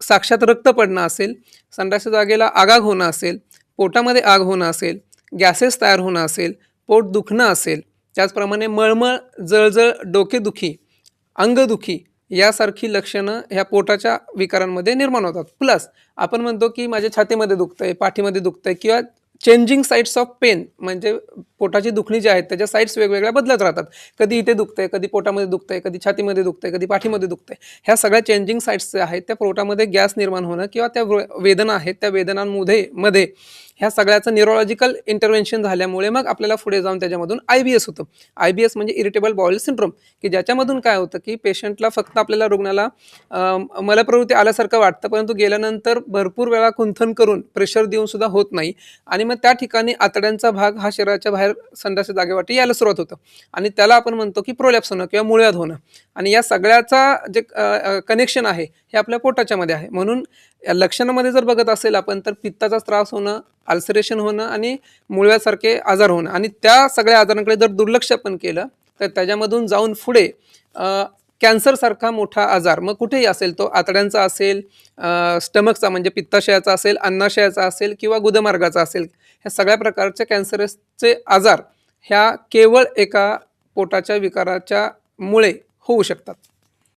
साक्षात रक्त पडणं असेल, संडासच्या जागेला आगाग होणं असेल, पोटामध्ये आग होणं असेल, गॅसेस तयार होणं असेल, पोट दुखणं असेल, त्याचप्रमाणे मळमळ, जळजळ, डोकेदुखी, अंगदुखी यासारखी लक्षणं ह्या पोटाच्या विकारांमध्ये निर्माण होतात. प्लस आपण म्हणतो की माझ्या छातीमध्ये दुखतंय, पाठीमध्ये दुखतंय किंवा चेंजिंग साइट्स ऑफ पेन म्हणजे पोटाची दुखणी जी आहेत त्याच्या साइट्स वेगवेगळ्या बदलत राहतात. कधी इथे दुखतंय, कधी पोटामध्ये दुखतंय, कधी छातीमध्ये दुखतंय, कधी पाठीमध्ये दुखतंय. ह्या सगळ्या चेंजिंग साइट्स ज्या आहेत त्या पोटामध्ये गॅस निर्माण होणं किंवा त्या वेदना आहेत त्या वेदनांमध्ये ह्या सगळ्याचं न्यूरोलॉजिकल इंटरव्हेन्शन झाल्यामुळे मग आपल्याला पुढे जाऊन त्याच्यामधून IBS होतं. IBS म्हणजे इरिटेबल बाउल सिंड्रोम, की ज्याच्यामधून काय होतं की पेशंटला फक्त आपल्याला रुग्णाला मलप्रवृत्ती आल्यासारखं वाटतं, परंतु गेल्यानंतर भरपूर वेळा कुंथन करून प्रेशर देऊन सुद्धा होत नाही आणि मग त्या ठिकाणी आतड्यांचा भाग हा शरीराच्या बाहेर संडासच्या जागेवाटी यायला सुरुवात होतं आणि त्याला आपण म्हणतो की प्रोलॅप्स होणं किंवा मूळव्याध होणं. आणि या सगळ्याचा जे कनेक्शन आहे हे आपल्या पोटाच्या मध्ये आहे. म्हणून या लक्षणामध्ये जर बघत असेल आपण तर पित्ताचा त्रास होणं, अल्सरेशन होणं आणि मूळव्याधसारखे आजार होणं आणि त्या सगळ्या आजारांकडे जर दुर्लक्ष पण केलं तर त्याच्यामधून जाऊन पुढे कॅन्सरसारखा मोठा आजार मग कुठेही असेल, तो आतड्यांचा असेल, स्टमकचा म्हणजे पित्ताशयाचा असेल, अन्नाशयाचा असेल किंवा गुदमार्गाचा असेल, ह्या सगळ्या प्रकारचे कॅन्सरचे आजार ह्या केवळ एका पोटाच्या विकाराच्या मुळे होऊ शकतात.